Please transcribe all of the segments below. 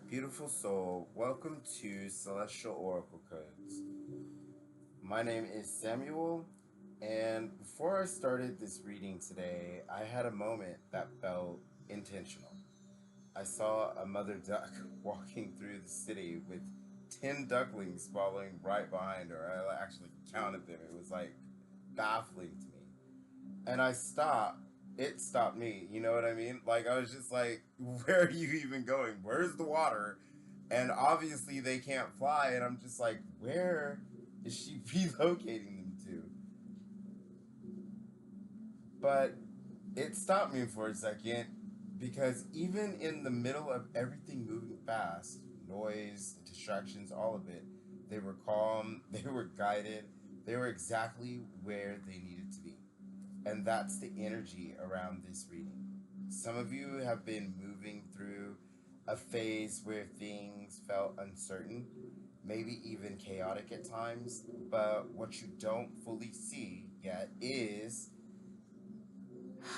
Beautiful soul, welcome to Celestial Oracle Codes. My name is Samuel, and before I started this reading today, I had a moment that felt intentional. I saw a mother duck walking through the city with 10 ducklings following right behind her. I actually counted them. It was like baffling to me. And I stopped. It stopped me. You know what I mean? Like, I was just like, where are you even going? Where's the water? And obviously, they can't fly. And I'm just like, where is she relocating them to? But it stopped me for a second because even in the middle of everything moving fast, noise, distractions, all of it, they were calm, they were guided, they were exactly where they needed to be. And that's the energy around this reading. Some of you have been moving through a phase where things felt uncertain, maybe even chaotic at times, but what you don't fully see yet is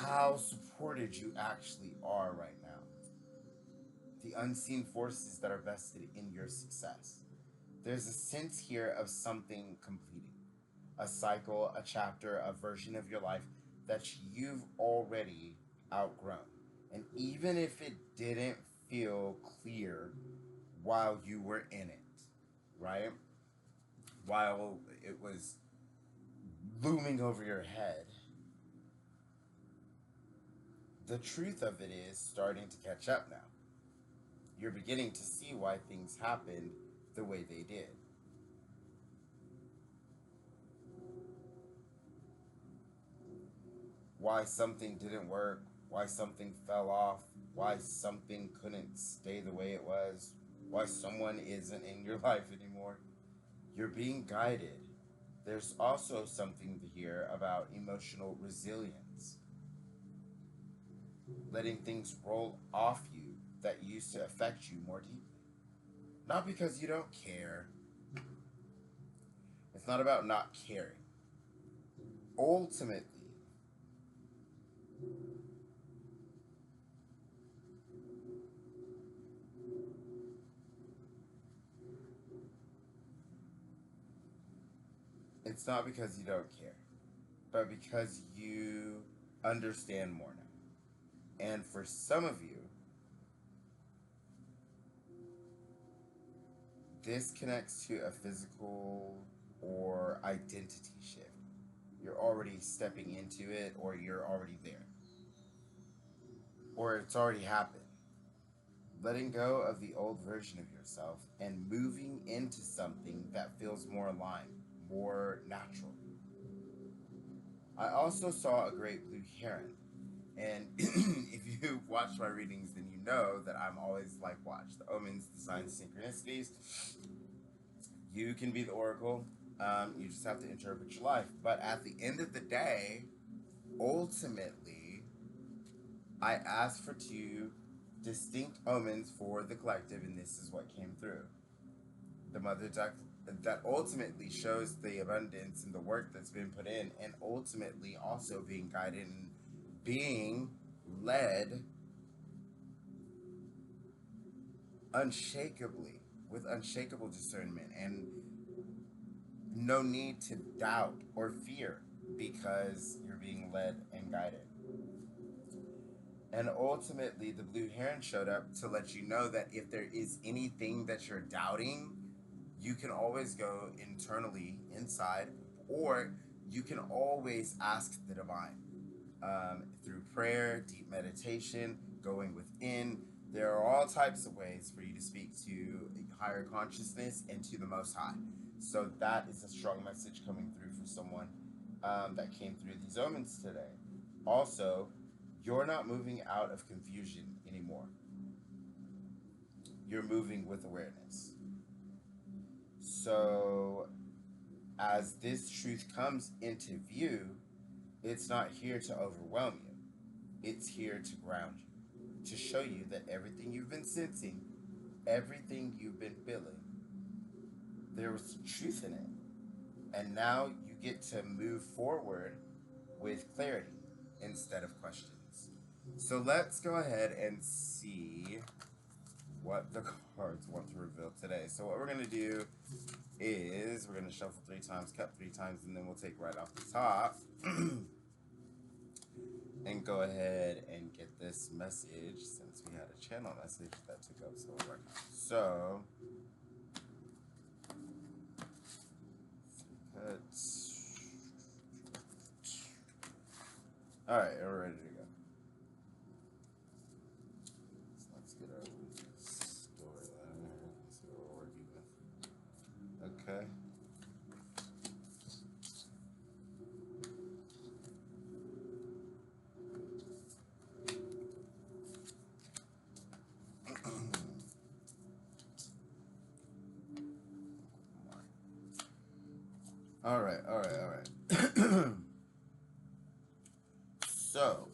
how supported you actually are right now. The unseen forces that are vested in your success. There's a sense here of something completing, a cycle, a chapter, a version of your life that you've already outgrown. And even if it didn't feel clear while you were in it, right? While it was looming over your head, the truth of it is starting to catch up now. You're beginning to see why things happened the way they did. Why something didn't work, why something fell off, why something couldn't stay the way it was, why someone isn't in your life anymore. You're being guided. There's also something to hear about emotional resilience, letting things roll off you that used to affect you more deeply. Not because you don't care, it's not about not caring. Ultimately, it's not because you don't care, but because you understand more now. And for some of you, this connects to a physical or identity shift. You're already stepping into it, or you're already there, or it's already happened. Letting go of the old version of yourself and moving into something that feels more aligned, more natural. I also saw a great blue heron. And if you've watched my readings, then you know that I'm always like, watch the omens, the signs, synchronicities. You can be the oracle. You just have to interpret your life. But at the end of the day, ultimately, I asked for two distinct omens for the collective, and this is what came through. The mother duck that ultimately shows the abundance and the work that's been put in, and ultimately also being guided and being led unshakably with unshakable discernment and no need to doubt or fear because you're being led and guided. And ultimately, the blue heron showed up to let you know that if there is anything that you're doubting, you can always go internally inside, or you can always ask the divine through prayer, deep meditation, going within. There are all types of ways for you to speak to higher consciousness and to the Most High. So that is a strong message coming through for someone that came through these omens today. Also, you're not moving out of confusion anymore. You're moving with awareness. So, as this truth comes into view, it's not here to overwhelm you. It's here to ground you, to show you that everything you've been sensing, everything you've been feeling, there was truth in it. And now you get to move forward with clarity instead of questions. So let's go ahead and see what the cards want to reveal today. So what we're going to do is we're going to shuffle 3 times, cut 3 times, and then we'll take right off the top and go ahead and get this message, since we had a channel message that took up so right now. So, cuts. All right, we're ready to go. So let's get our storyline here. Let's see what we're working with. Okay. All right. So,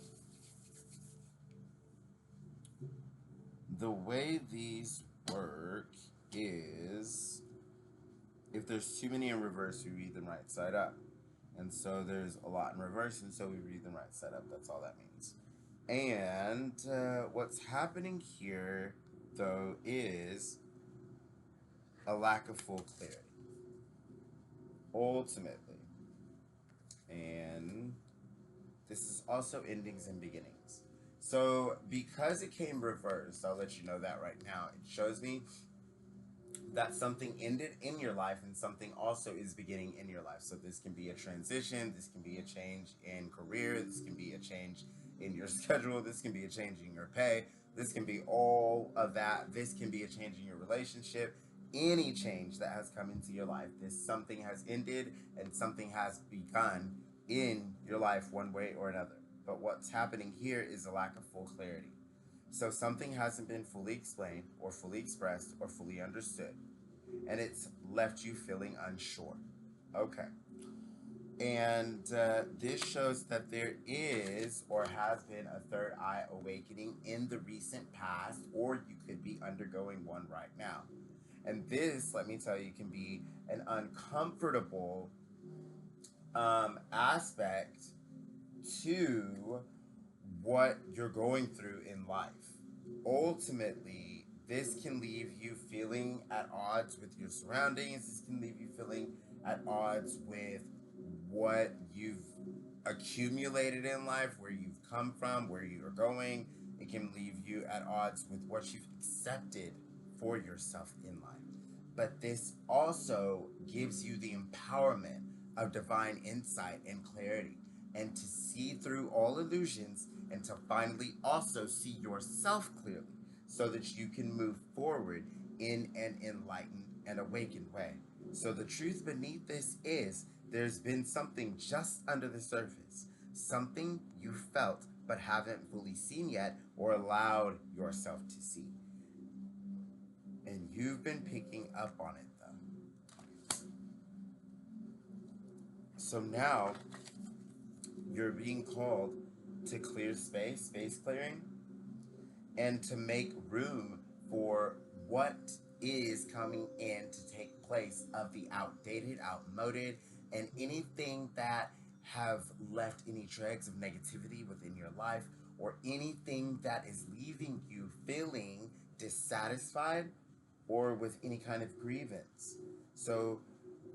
the way these work is if there's too many in reverse, we read them right side up. And so there's a lot in reverse, and so we read them right side up. That's all that means. And what's happening here, though, is a lack of full clarity, ultimately. And this is also endings and beginnings. So because it came reversed, I'll let you know that right now. It shows me that something ended in your life and something also is beginning in your life. So this can be a transition, this can be a change in career, this can be a change in your schedule, this can be a change in your pay, this can be all of that, this can be a change in your relationship. Any change that has come into your life, this something has ended and something has begun in your life one way or another. But what's happening here is a lack of full clarity. So something hasn't been fully explained or fully expressed or fully understood, and it's left you feeling unsure. Okay. And this shows that there is or has been a third eye awakening in the recent past, or you could be undergoing one right now. And this, let me tell you, can be an uncomfortable aspect to what you're going through in life. Ultimately, this can leave you feeling at odds with your surroundings. This can leave you feeling at odds with what you've accumulated in life, where you've come from, where you're going. It can leave you at odds with what you've accepted for yourself in life. But this also gives you the empowerment of divine insight and clarity, and to see through all illusions and to finally also see yourself clearly so that you can move forward in an enlightened and awakened way. So the truth beneath this is there's been something just under the surface, something you felt but haven't fully seen yet or allowed yourself to see. And you've been picking up on it though. So now you're being called to clear space clearing, and to make room for what is coming in to take place of the outdated, outmoded, and anything that have left any dregs of negativity within your life, or anything that is leaving you feeling dissatisfied or with any kind of grievance. So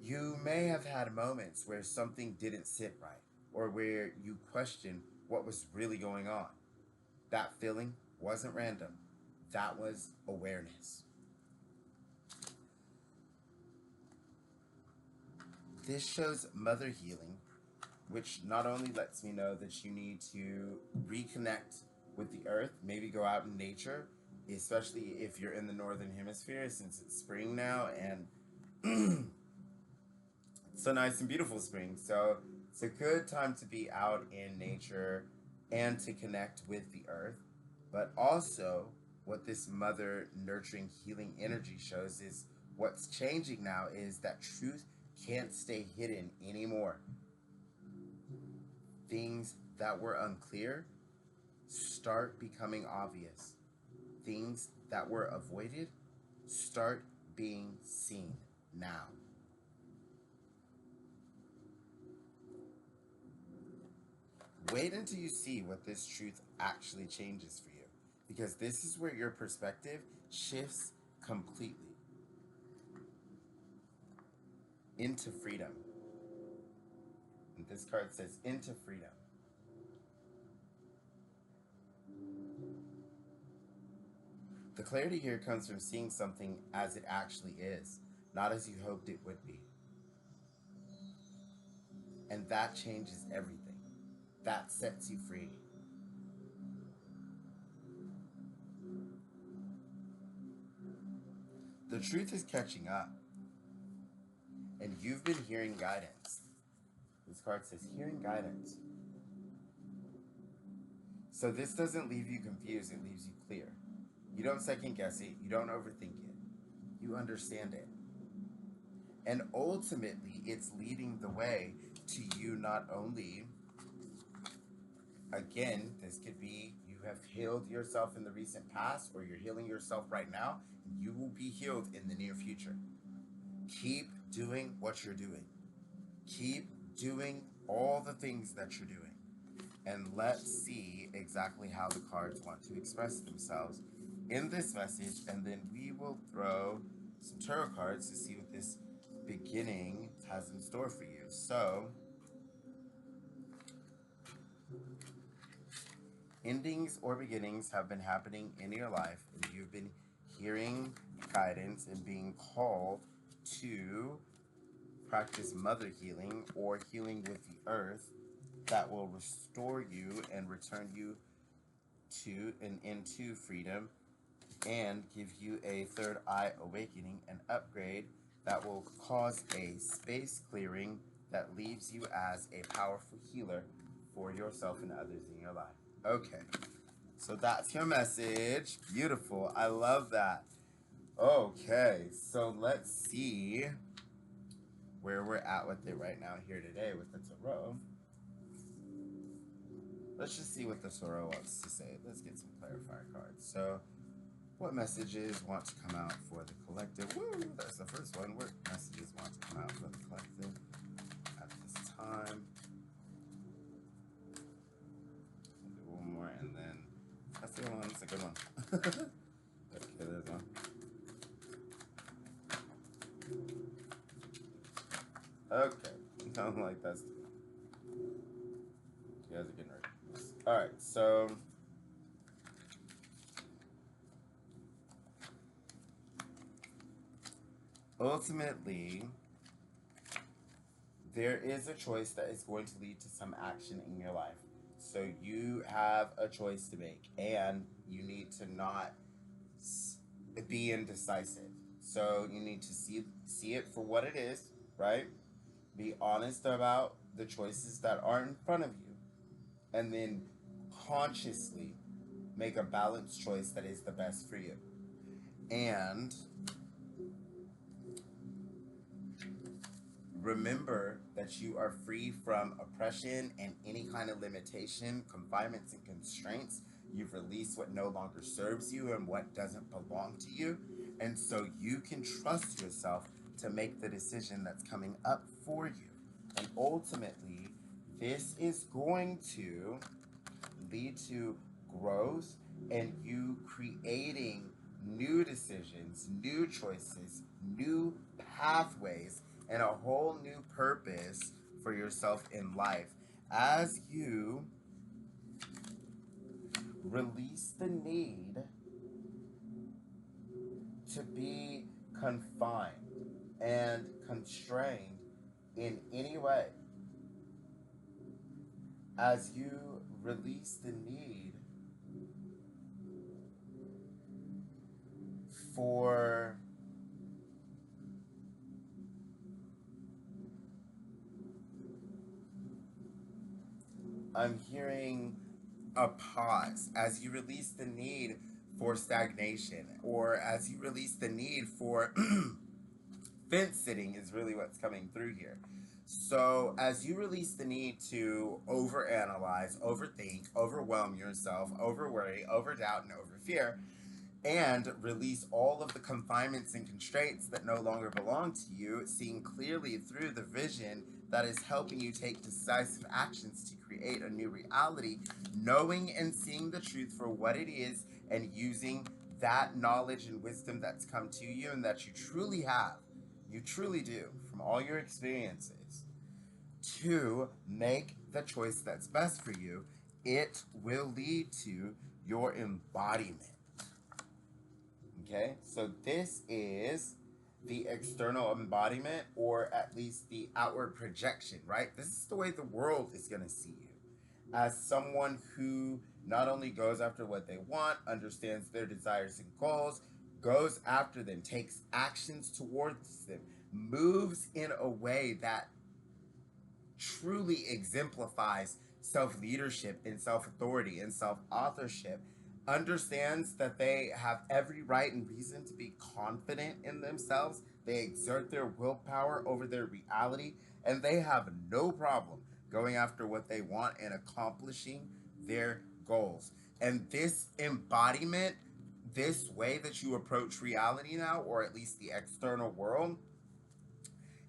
you may have had moments where something didn't sit right, or where you question what was really going on. That feeling wasn't random. That was awareness. This shows mother healing, which not only lets me know that you need to reconnect with the earth, maybe go out in nature, especially if you're in the northern hemisphere, since it's spring now and it's a nice and beautiful spring. So it's a good time to be out in nature and to connect with the earth. But also, what this mother nurturing healing energy shows is what's changing now is that truth can't stay hidden anymore. Things that were unclear start becoming obvious. Things that were avoided start being seen now. Wait until you see what this truth actually changes for you. because this is where your perspective shifts completely into freedom. And this card says into freedom. The clarity here comes from seeing something as it actually is, not as you hoped it would be. And that changes everything. That sets you free. The truth is catching up, and you've been hearing guidance. This card says hearing guidance. So this doesn't leave you confused, it leaves you clear. You don't second guess it, you don't overthink it. You understand it. And ultimately, it's leading the way to you not only, again, this could be you have healed yourself in the recent past, or you're healing yourself right now, and you will be healed in the near future. Keep doing what you're doing. Keep doing all the things that you're doing. And let's see exactly how the cards want to express themselves in this message, and then we will throw some tarot cards to see what this beginning has in store for you. So, endings or beginnings have been happening in your life, and you've been hearing guidance and being called to practice mother healing or healing with the earth that will restore you and return you to and into freedom, and give you a third eye awakening and upgrade that will cause a space clearing that leaves you as a powerful healer for yourself and others in your life. Okay, so that's your message. Beautiful. I love that. Okay, so let's see where we're at with it right now here today with the tarot. Let's just see what the tarot wants to say. Let's get some clarifier cards. So, what messages want to come out for the collective? Woo, that's the first one. What messages want to come out for the collective at this time? I'll do one more, and then that's the one. That's a good one. Okay, there's one. Okay, sounds like that's. You guys are getting ready. All right, so. Ultimately, there is a choice that is going to lead to some action in your life. So you have a choice to make, and you need to not be indecisive. So you need to see it for what it is, right? Be honest about the choices that are in front of you, and then consciously make a balanced choice that is the best for you. And remember that you are free from oppression and any kind of limitation, confinements, and constraints. You've released what no longer serves you and what doesn't belong to you. And so you can trust yourself to make the decision that's coming up for you. And ultimately, this is going to lead to growth and you creating new decisions, new choices, new pathways, and a whole new purpose for yourself in life as you release the need to be confined and constrained in any way, as you release the need for I'm hearing a pause, as you release the need for stagnation, or as you release the need for fence sitting is really what's coming through here. So as you release the need to overanalyze, overthink, overwhelm yourself, overworry, overdoubt, and overfear, and release all of the confinements and constraints that no longer belong to you, seeing clearly through the vision that is helping you take decisive actions to create a new reality, knowing and seeing the truth for what it is, and using that knowledge and wisdom that's come to you and that you truly have, you truly do, from all your experiences, to make the choice that's best for you. It will lead to your embodiment. Okay, so this is the external embodiment, or at least the outward projection, right? This is the way the world is going to see you as someone who not only goes after what they want, understands their desires and goals, goes after them, takes actions towards them, moves in a way that truly exemplifies self leadership and self authority and self authorship, understands that they have every right and reason to be confident in themselves. They exert their willpower over their reality, and they have no problem going after what they want and accomplishing their goals. And this embodiment, this way that you approach reality now, or at least the external world,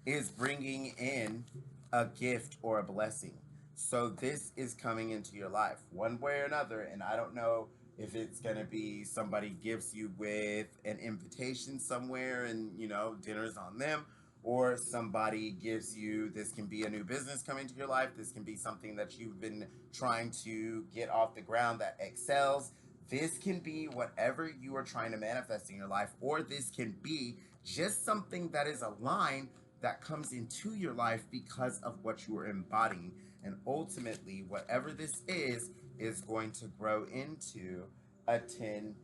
is bringing in a gift or a blessing. So this is coming into your life one way or another. And I don't know if it's going to be somebody gives you with an invitation somewhere and, dinner's on them, or somebody gives you, this can be a new business coming to your life. This can be something that you've been trying to get off the ground that excels. This can be whatever you are trying to manifest in your life, or this can be just something that is aligned, that comes into your life because of what you are embodying. And ultimately, whatever this is going to grow into a 10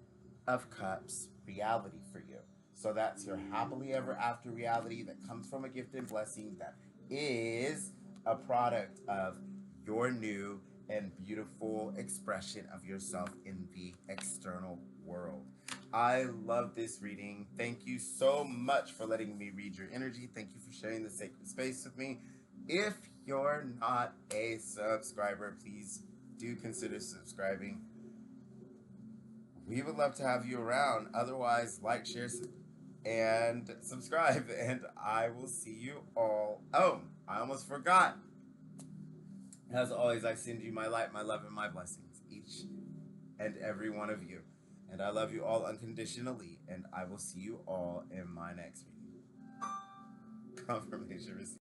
of Cups reality for you. So that's your happily ever after reality that comes from a gift and blessing that is a product of your new and beautiful expression of yourself in the external world. I love this reading. Thank you so much for letting me read your energy. Thank you for sharing the sacred space with me. If you're not a subscriber, please do consider subscribing. We would love to have you around. Otherwise, like, share, and subscribe. And I will see you all. Oh, I almost forgot. As always, I send you my light, my love, and my blessings, each and every one of you. And I love you all unconditionally. And I will see you all in my next video. Confirmation received.